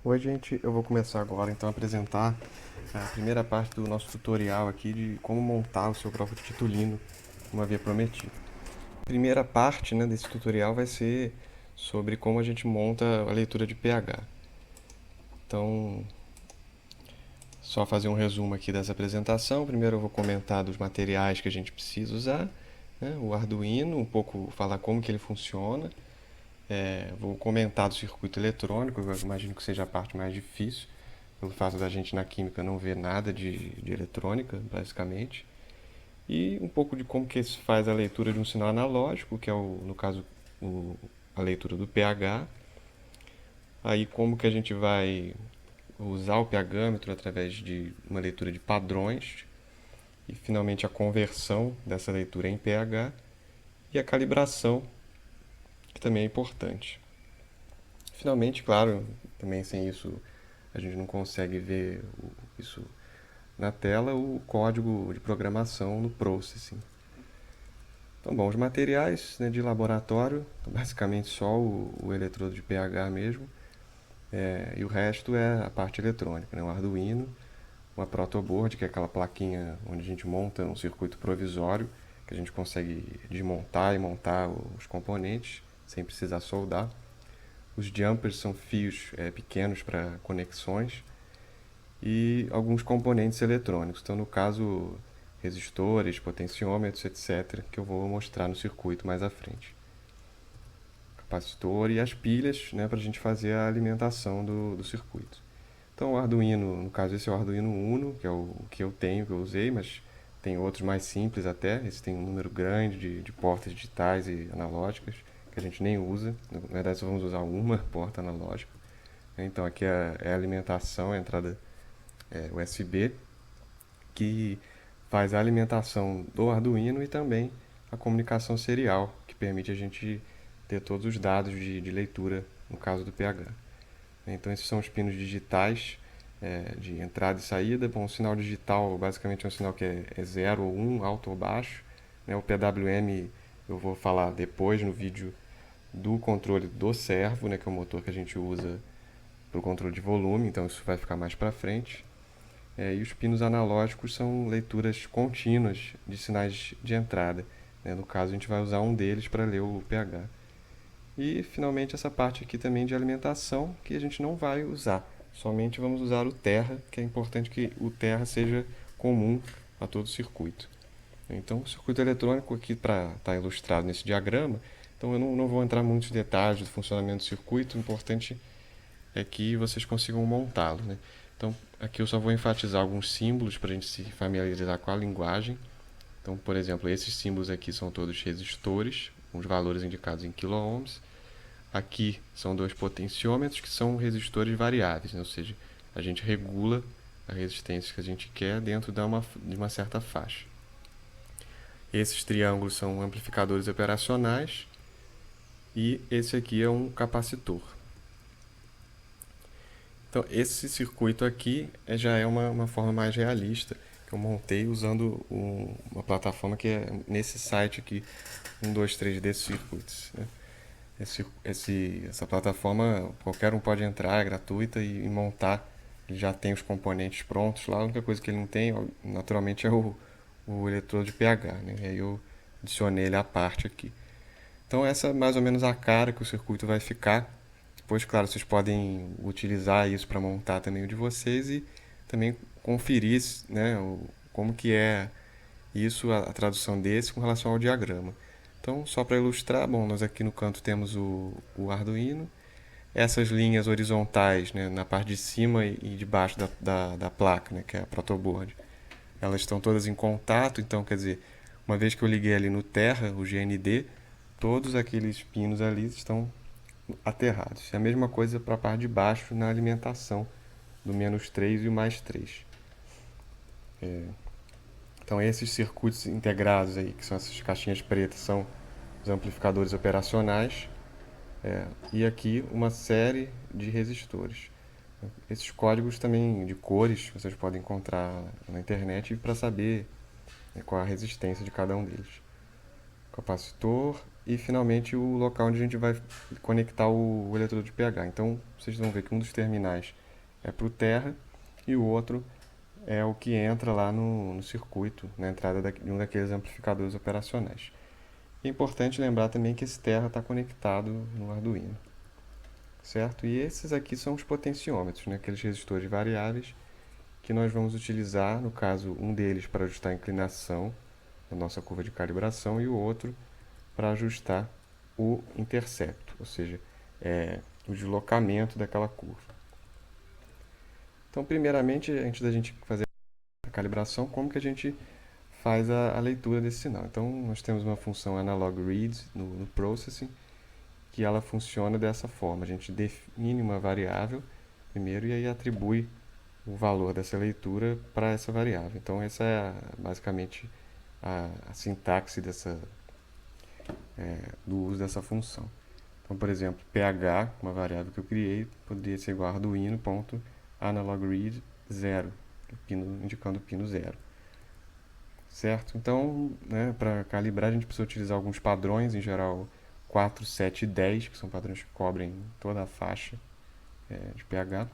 Oi, gente, eu vou começar agora então a apresentar a primeira parte do nosso tutorial aqui de como montar o seu próprio titulino, como havia prometido. A primeira parte, né, desse tutorial vai ser sobre como a gente monta a leitura de pH. Então, só fazer um resumo aqui dessa apresentação. Primeiro eu vou comentar dos materiais que a gente precisa usar, né, o Arduino, um pouco falar como que ele funciona. Vou comentar do circuito eletrônico, eu imagino que seja a parte mais difícil, pelo fato da gente na química não ver nada de eletrônica, basicamente. E um pouco de como que se faz a leitura de um sinal analógico, que é, no caso, a leitura do pH. Aí como que a gente vai usar o pHmetro através de uma leitura de padrões. E finalmente a conversão dessa leitura em pH. E a calibração, que também é importante. Finalmente, claro, também sem isso a gente não consegue ver isso na tela, o código de programação no processing. Então, bom, os materiais, né, de laboratório, basicamente só o eletrodo de pH mesmo, e o resto é a parte eletrônica, né, um Arduino, uma protoboard, que é aquela plaquinha onde a gente monta um circuito provisório, que a gente consegue desmontar e montar os componentes sem precisar soldar. Os jumpers são fios pequenos para conexões e alguns componentes eletrônicos. Então, no caso, resistores, potenciômetros, etc., que eu vou mostrar no circuito mais à frente. Capacitor e as pilhas, né, para a gente fazer a alimentação do circuito. Então, o Arduino, no caso, esse é o Arduino Uno, que é o que eu tenho, que eu usei, mas tem outros mais simples até. Esse tem um número grande de portas digitais e analógicas, que a gente nem usa. Na verdade, só vamos usar uma porta analógica. Então, aqui é a alimentação, a entrada USB, que faz a alimentação do Arduino e também a comunicação serial, que permite a gente ter todos os dados de leitura, no caso do pH. Então, esses são os pinos digitais de entrada e saída. Bom, o sinal digital basicamente é um sinal que é 0 ou 1, alto ou baixo. Né? O PWM eu vou falar depois no vídeo do controle do servo, né, que é o motor que a gente usa para o controle de volume, então isso vai ficar mais para frente. E os pinos analógicos são leituras contínuas de sinais de entrada. Né? No caso, a gente vai usar um deles para ler o pH. E finalmente essa parte aqui também de alimentação, que a gente não vai usar. Somente vamos usar o terra, que é importante que o terra seja comum a todo o circuito. Então, o circuito eletrônico aqui para estar ilustrado nesse diagrama, então eu não vou entrar em muitos detalhes do funcionamento do circuito, o importante é que vocês consigam montá-lo. Né? Então, aqui eu só vou enfatizar alguns símbolos para a gente se familiarizar com a linguagem. Então, por exemplo, esses símbolos aqui são todos resistores, com os valores indicados em quiloohms. Aqui são dois potenciômetros que são resistores variáveis, né? Ou seja, a gente regula a resistência que a gente quer dentro de uma certa faixa. Esses triângulos são amplificadores operacionais e esse aqui é um capacitor. Então, esse circuito aqui já é uma forma mais realista que eu montei usando uma plataforma que é nesse site aqui, 123D Circuits. Né? Essa plataforma qualquer um pode entrar, é gratuita e montar. Ele já tem os componentes prontos lá. A única coisa que ele não tem, naturalmente, é o eletrodo de pH. Né? E aí eu adicionei ele à parte aqui. Então essa é mais ou menos a cara que o circuito vai ficar. Depois, claro, vocês podem utilizar isso para montar também o de vocês e também conferir, né, como que é isso, a tradução desse com relação ao diagrama. Então, só para ilustrar, bom, nós aqui no canto temos o Arduino. Essas linhas horizontais, né, na parte de cima e de baixo da placa, né, que é a protoboard, elas estão todas em contato, então, quer dizer, uma vez que eu liguei ali no terra, o GND, todos aqueles pinos ali estão aterrados. É a mesma coisa para a parte de baixo na alimentação do -3 e o +3. Então esses circuitos integrados aí, que são essas caixinhas pretas, são os amplificadores operacionais. E aqui uma série de resistores. Esses códigos também de cores vocês podem encontrar na internet para saber qual a resistência de cada um deles. Capacitor, e finalmente o local onde a gente vai conectar o eletrodo de pH. Então vocês vão ver que um dos terminais é para o terra e o outro é o que entra lá no circuito, na entrada de um daqueles amplificadores operacionais. É importante lembrar também que esse terra está conectado no Arduino, certo? E esses aqui são os potenciômetros, né? Aqueles resistores variáveis que nós vamos utilizar, no caso, um deles para ajustar a inclinação da nossa curva de calibração e o outro para ajustar o intercepto, ou seja, o deslocamento daquela curva. Então, primeiramente, antes da gente fazer a calibração, como que a gente faz a leitura desse sinal? Então, nós temos uma função analog read no processing, que ela funciona dessa forma. A gente define uma variável primeiro e aí atribui o valor dessa leitura para essa variável. Então, essa é basicamente a sintaxe do uso dessa função. Então, por exemplo, pH, uma variável que eu criei, poderia ser igual a arduino.analogRead 0, indicando o pino 0. Certo? Então, né, para calibrar, a gente precisa utilizar alguns padrões, em geral 4, 7 e 10, que são padrões que cobrem toda a faixa de pH.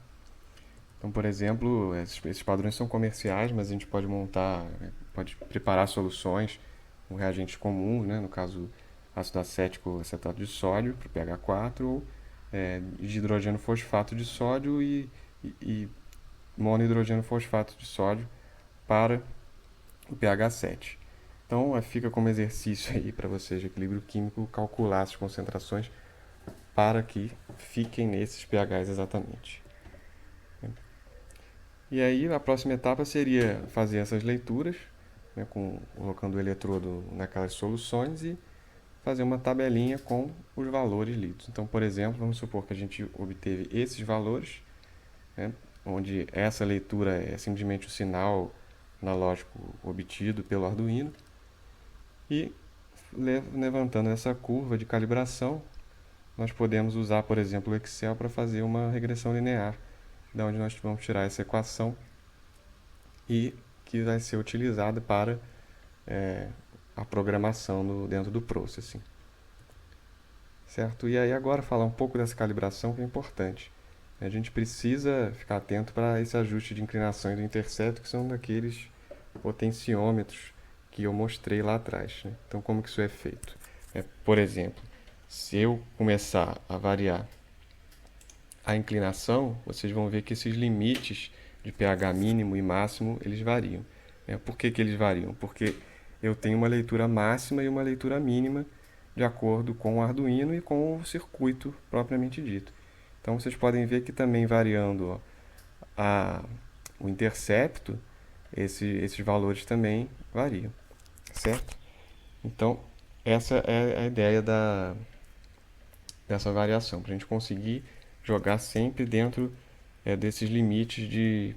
Então, por exemplo, esses padrões são comerciais, mas a gente pode montar, pode preparar soluções com reagentes comuns, né? No caso, ácido acético acetato de sódio para o pH 4, ou de hidrogênio fosfato de sódio e monohidrogênio fosfato de sódio para o pH 7. Então, fica como exercício aí para vocês de equilíbrio químico calcular as concentrações para que fiquem nesses pHs exatamente. E aí a próxima etapa seria fazer essas leituras, né, colocando o eletrodo naquelas soluções e fazer uma tabelinha com os valores lidos. Então, por exemplo, vamos supor que a gente obteve esses valores, né, onde essa leitura é simplesmente o sinal analógico obtido pelo Arduino, e levantando essa curva de calibração, nós podemos usar, por exemplo, o Excel para fazer uma regressão linear, da onde nós vamos tirar essa equação e que vai ser utilizada para a programação dentro do processing. Certo? E aí agora falar um pouco dessa calibração que é importante. A gente precisa ficar atento para esse ajuste de inclinação e do intercepto, que são daqueles potenciômetros que eu mostrei lá atrás, né? Então, como que isso é feito? Por exemplo, se eu começar a variar a inclinação, vocês vão ver que esses limites de pH mínimo e máximo, eles variam. Por que eles variam? Porque eu tenho uma leitura máxima e uma leitura mínima de acordo com o Arduino e com o circuito propriamente dito. Então vocês podem ver que também variando o intercepto, esses valores também variam, certo? Então essa é a ideia dessa variação, para a gente conseguir jogar sempre dentro desses limites de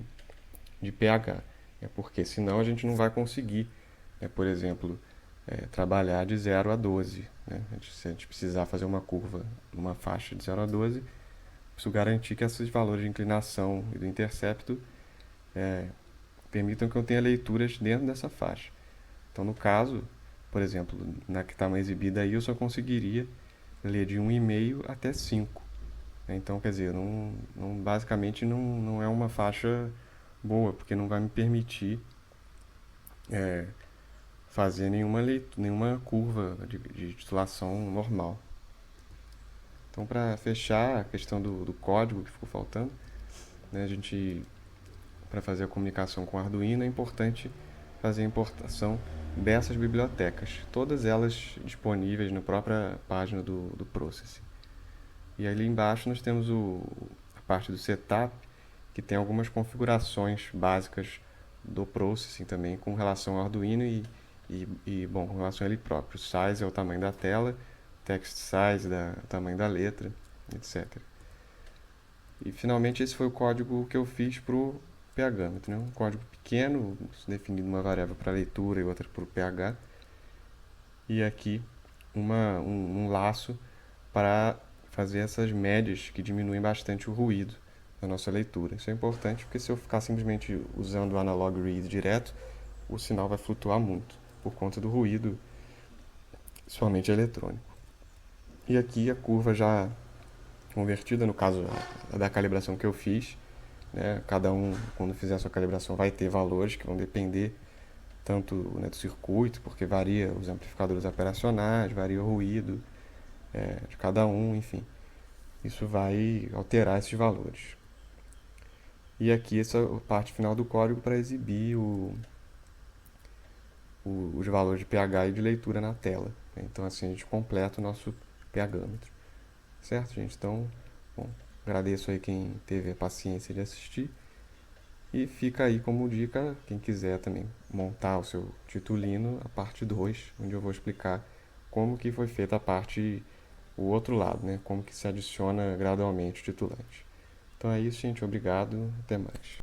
pH, porque senão a gente não vai conseguir, por exemplo, trabalhar de 0 a 12. Né? Se a gente precisar fazer uma curva numa faixa de 0 a 12, preciso garantir que esses valores de inclinação e do intercepto permitam que eu tenha leituras dentro dessa faixa. Então, no caso, por exemplo, na que está exibida aí, eu só conseguiria ler de 1,5 até 5. Então, quer dizer, basicamente não é uma faixa boa, porque não vai me permitir fazer nenhuma curva de titulação normal. Então, para fechar a questão do código que ficou faltando, né, para fazer a comunicação com o Arduino, é importante fazer a importação dessas bibliotecas, todas elas disponíveis na própria página do Processing. E ali embaixo nós temos a parte do setup, que tem algumas configurações básicas do Processing também, com relação ao Arduino bom, com relação a ele próprio. Size é o tamanho da tela, text size o tamanho da letra, etc. E finalmente esse foi o código que eu fiz para o pHmetro, né? Um código pequeno, definindo uma variável para leitura e outra para o pH. E aqui um laço para fazer essas médias que diminuem bastante o ruído da nossa leitura. Isso é importante porque se eu ficar simplesmente usando o analog read direto, o sinal vai flutuar muito por conta do ruído, principalmente eletrônico. E aqui a curva já convertida, no caso da calibração que eu fiz, né? Cada um, quando fizer a sua calibração, vai ter valores que vão depender tanto, né, do circuito, porque varia os amplificadores operacionais, varia o ruído de cada um, enfim. Isso vai alterar esses valores. E aqui essa parte final do código para exibir os valores de pH e de leitura na tela. Então assim a gente completa o nosso pHmetro. Certo, gente? Então, bom, agradeço aí quem teve a paciência de assistir. E fica aí como dica, quem quiser também montar o seu titulino, a parte 2, onde eu vou explicar como que foi feita a parte, o outro lado, né? Como que se adiciona gradualmente o titulante. Então é isso, gente. Obrigado. Até mais.